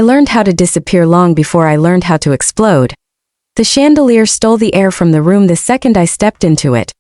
learned how to disappear long before I learned how to explode. The chandelier stole the air from the room the second I stepped into it.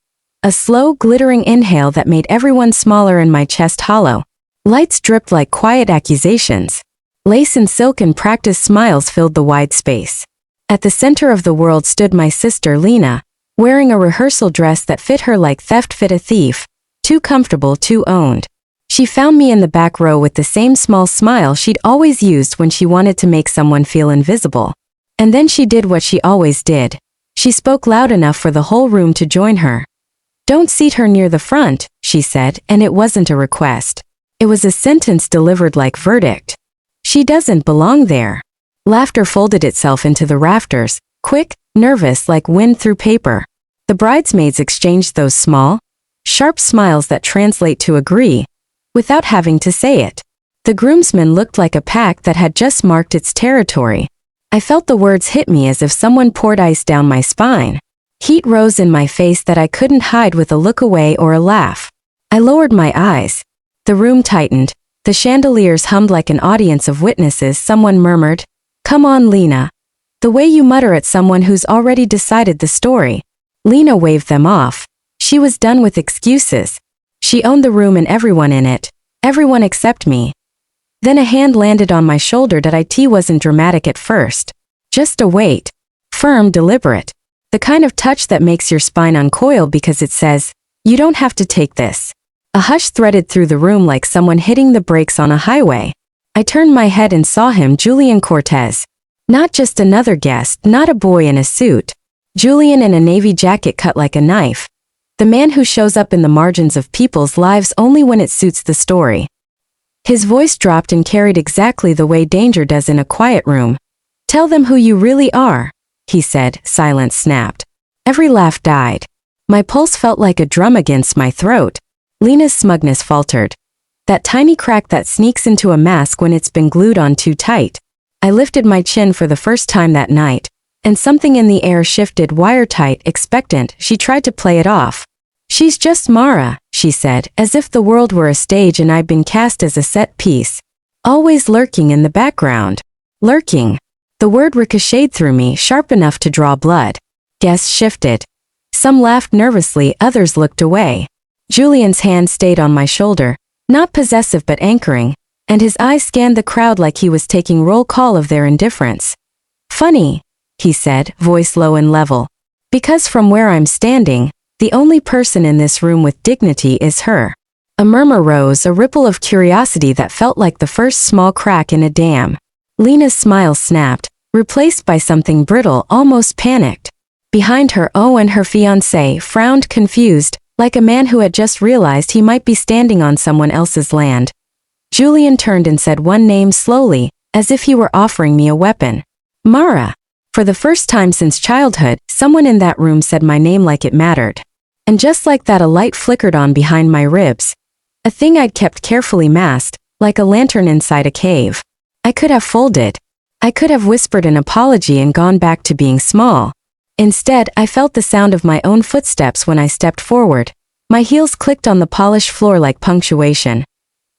A slow, glittering inhale that made everyone smaller and my chest hollow. Lights dripped like quiet accusations. Lace and silk and practiced smiles filled the wide space. At the center of the world stood my sister Lena, wearing a rehearsal dress that fit her like theft fit a thief. Too comfortable, too owned. She found me in the back row with the same small smile she'd always used when she wanted to make someone feel invisible. And then she did what she always did. She spoke loud enough for the whole room to join her. "Don't seat her near the front," she said, and it wasn't a request. It was a sentence delivered like verdict. "She doesn't belong there." Laughter folded itself into the rafters, quick, nervous like wind through paper. The bridesmaids exchanged those small, sharp smiles that translate to agree, without having to say it. The groomsmen looked like a pack that had just marked its territory. I felt the words hit me as if someone poured ice down my spine. Heat rose in my face that I couldn't hide with a look away or a laugh. I lowered my eyes. The room tightened. The chandeliers hummed like an audience of witnesses. Someone murmured, "Come on, Lena." The way you mutter at someone who's already decided the story. Lena waved them off. She was done with excuses. She owned the room and everyone in it. Everyone except me. Then a hand landed on my shoulder. It wasn't dramatic at first. Just a weight. Firm, deliberate. The kind of touch that makes your spine uncoil because it says, "You don't have to take this." A hush threaded through the room like someone hitting the brakes on a highway. I turned my head and saw him, Julian Cortez. Not just another guest, not a boy in a suit. Julian in a navy jacket cut like a knife. The man who shows up in the margins of people's lives only when it suits the story. His voice dropped and carried exactly the way danger does in a quiet room. "Tell them who you really are," he said. Silence snapped. Every laugh died. My pulse felt like a drum against my throat. Lena's smugness faltered. That tiny crack that sneaks into a mask when it's been glued on too tight. I lifted my chin for the first time that night, and something in the air shifted, wire-tight, expectant. She tried to play it off. "She's just Mara," she said, as if the world were a stage and I'd been cast as a set piece. Always lurking in the background. Lurking. The word ricocheted through me, sharp enough to draw blood. Guests shifted. Some laughed nervously, others looked away. Julian's hand stayed on my shoulder, not possessive but anchoring, and his eyes scanned the crowd like he was taking roll call of their indifference. "Funny," he said, voice low and level. "Because from where I'm standing, the only person in this room with dignity is her." A murmur rose, a ripple of curiosity that felt like the first small crack in a dam. Lena's smile snapped, replaced by something brittle, almost panicked. Behind her, Owen, her fiancé, frowned, confused, like a man who had just realized he might be standing on someone else's land. Julian turned and said one name slowly, as if he were offering me a weapon. "Mara." For the first time since childhood, someone in that room said my name like it mattered. And just like that, a light flickered on behind my ribs. A thing I'd kept carefully masked, like a lantern inside a cave. I could have folded. I could have whispered an apology and gone back to being small. Instead, I felt the sound of my own footsteps when I stepped forward. My heels clicked on the polished floor like punctuation.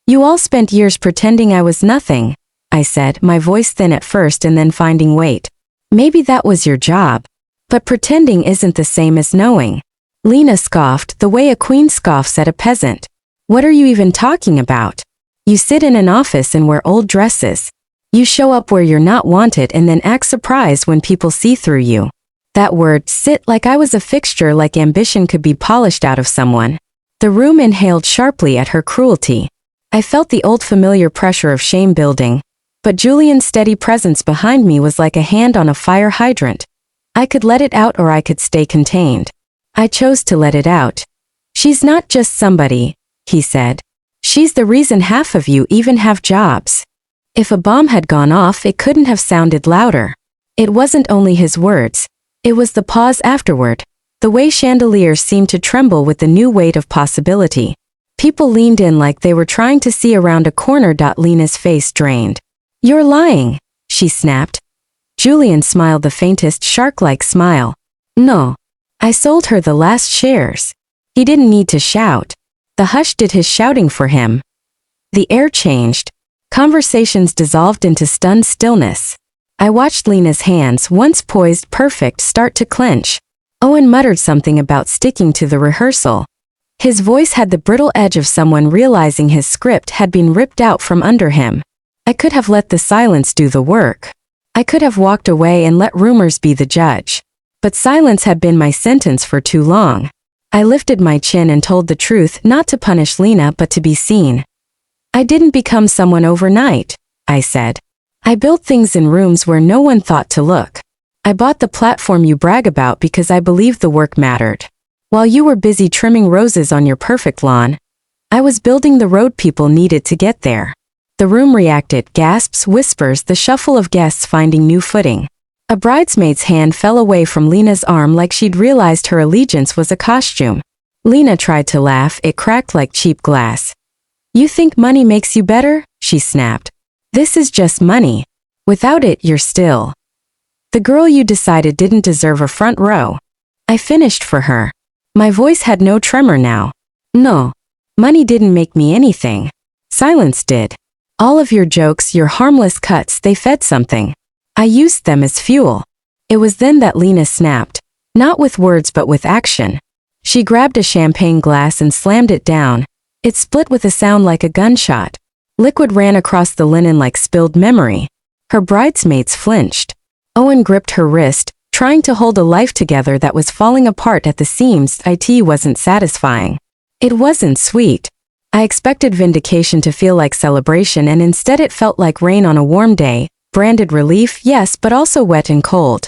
"You all spent years pretending I was nothing," I said, my voice thin at first and then finding weight. "Maybe that was your job. But pretending isn't the same as knowing." Lena scoffed, the way a queen scoffs at a peasant. "What are you even talking about? You sit in an office and wear old dresses. You show up where you're not wanted and then act surprised when people see through you." That word, sit, like I was a fixture, like ambition could be polished out of someone. The room inhaled sharply at her cruelty. I felt the old familiar pressure of shame building. But Julian's steady presence behind me was like a hand on a fire hydrant. I could let it out or I could stay contained. I chose to let it out. "She's not just somebody," he said. "She's the reason half of you even have jobs." If a bomb had gone off, it couldn't have sounded louder. It wasn't only his words. It was the pause afterward. The way chandeliers seemed to tremble with the new weight of possibility. People leaned in like they were trying to see around a corner. Lena's face drained. "You're lying," she snapped. Julian smiled, the faintest shark-like smile. "No. I sold her the last shares." He didn't need to shout. The hush did his shouting for him. The air changed. Conversations dissolved into stunned stillness. I watched Lena's hands, once poised perfect, start to clench. Owen muttered something about sticking to the rehearsal. His voice had the brittle edge of someone realizing his script had been ripped out from under him. I could have let the silence do the work. I could have walked away and let rumors be the judge. But silence had been my sentence for too long. I lifted my chin and told the truth, not to punish Lena but to be seen. I didn't become someone overnight, I said. I built things in rooms where no one thought to look. I bought the platform you brag about because I believed the work mattered. While you were busy trimming roses on your perfect lawn, I was building the road people needed to get there. The room reacted, gasps, whispers, the shuffle of guests finding new footing. A bridesmaid's hand fell away from Lena's arm like she'd realized her allegiance was a costume. Lena tried to laugh, it cracked like cheap glass. You think money makes you better? She snapped. This is just money. Without it, you're still the girl you decided didn't deserve a front row. I finished for her. My voice had no tremor now. No. Money didn't make me anything. Silence did. All of your jokes, your harmless cuts, they fed something. I used them as fuel. It was then that Lena snapped. Not with words but with action. She grabbed a champagne glass and slammed it down. It split with a sound like a gunshot. Liquid ran across the linen like spilled memory. Her bridesmaids flinched. Owen gripped her wrist, trying to hold a life together that was falling apart at the seams. It wasn't satisfying. It wasn't sweet. I expected vindication to feel like celebration, and instead it felt like rain on a warm day, branded relief, yes, but also wet and cold.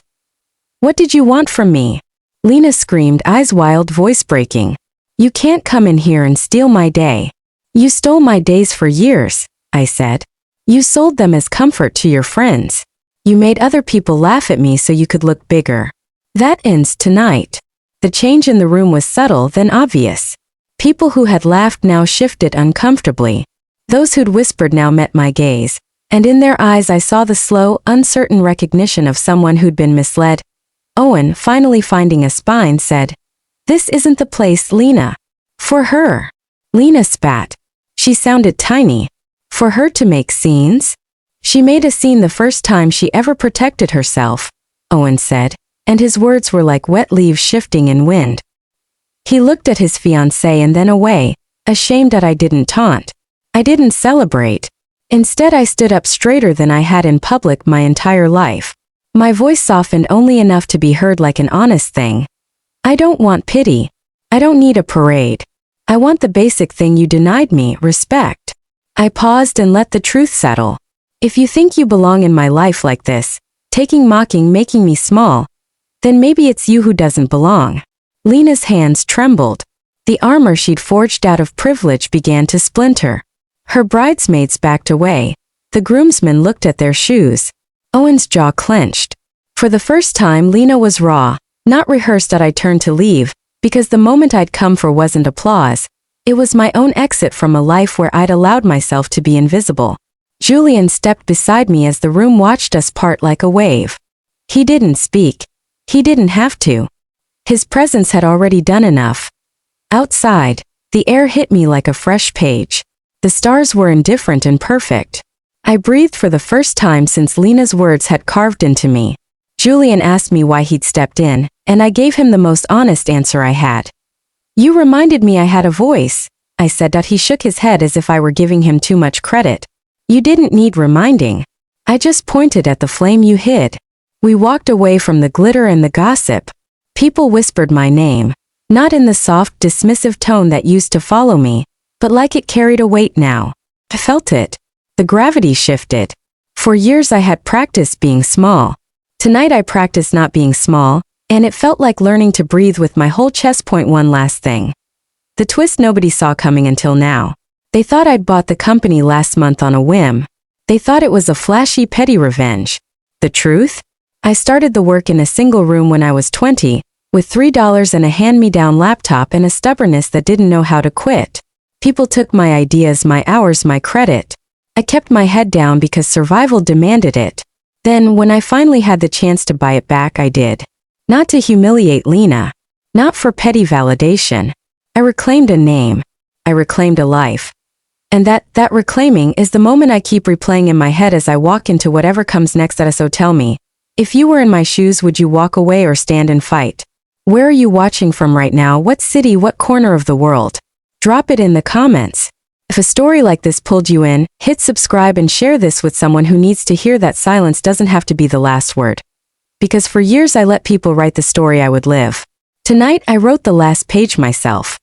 What did you want from me? Lena screamed, eyes wild, voice breaking. You can't come in here and steal my day. You stole my days for years, I said. You sold them as comfort to your friends. You made other people laugh at me so you could look bigger. That ends tonight. The change in the room was subtle, then obvious. People who had laughed now shifted uncomfortably. Those who'd whispered now met my gaze, and in their eyes I saw the slow, uncertain recognition of someone who'd been misled. Owen, finally finding a spine, said, This isn't the place, Lena. For her. Lena spat. She sounded tiny. For her to make scenes? She made a scene the first time she ever protected herself, Owen said, and his words were like wet leaves shifting in wind. He looked at his fiancée and then away, ashamed that I didn't taunt. I didn't celebrate. Instead, I stood up straighter than I had in public my entire life. My voice softened only enough to be heard like an honest thing. I don't want pity. I don't need a parade. I want the basic thing you denied me, respect. I paused and let the truth settle. If you think you belong in my life like this, taking mocking, making me small, then maybe it's you who doesn't belong. Lena's hands trembled. The armor she'd forged out of privilege began to splinter. Her bridesmaids backed away. The groomsmen looked at their shoes. Owen's jaw clenched. For the first time, Lena was raw, not rehearsed. That I turned to leave, because the moment I'd come for wasn't applause. It was my own exit from a life where I'd allowed myself to be invisible. Julian stepped beside me as the room watched us part like a wave. He didn't speak. He didn't have to. His presence had already done enough. Outside, the air hit me like a fresh page. The stars were indifferent and perfect. I breathed for the first time since Lena's words had carved into me. Julian asked me why he'd stepped in, and I gave him the most honest answer I had. You reminded me I had a voice, I said. That he shook his head as if I were giving him too much credit. You didn't need reminding. I just pointed at the flame you hid. We walked away from the glitter and the gossip. People whispered my name, not in the soft, dismissive tone that used to follow me, but like it carried a weight now. I felt it. The gravity shifted. For years I had practiced being small. Tonight I practiced not being small, and it felt like learning to breathe with my whole chest. One last thing. The twist nobody saw coming until now. They thought I'd bought the company last month on a whim. They thought it was a flashy, petty revenge. The truth? I started the work in a single room when I was 20, with $3 and a hand-me-down laptop and a stubbornness that didn't know how to quit. People took my ideas, my hours, my credit. I kept my head down because survival demanded it. Then, when I finally had the chance to buy it back, I did. Not to humiliate Lena. Not for petty validation. I reclaimed a name. I reclaimed a life. And that reclaiming is the moment I keep replaying in my head as I walk into whatever comes next at us. So tell me, if you were in my shoes, would you walk away or stand and fight? Where are you watching from right now? What city, what corner of the world? Drop it in the comments. If a story like this pulled you in, hit subscribe and share this with someone who needs to hear that silence doesn't have to be the last word. Because for years I let people write the story I would live. Tonight I wrote the last page myself.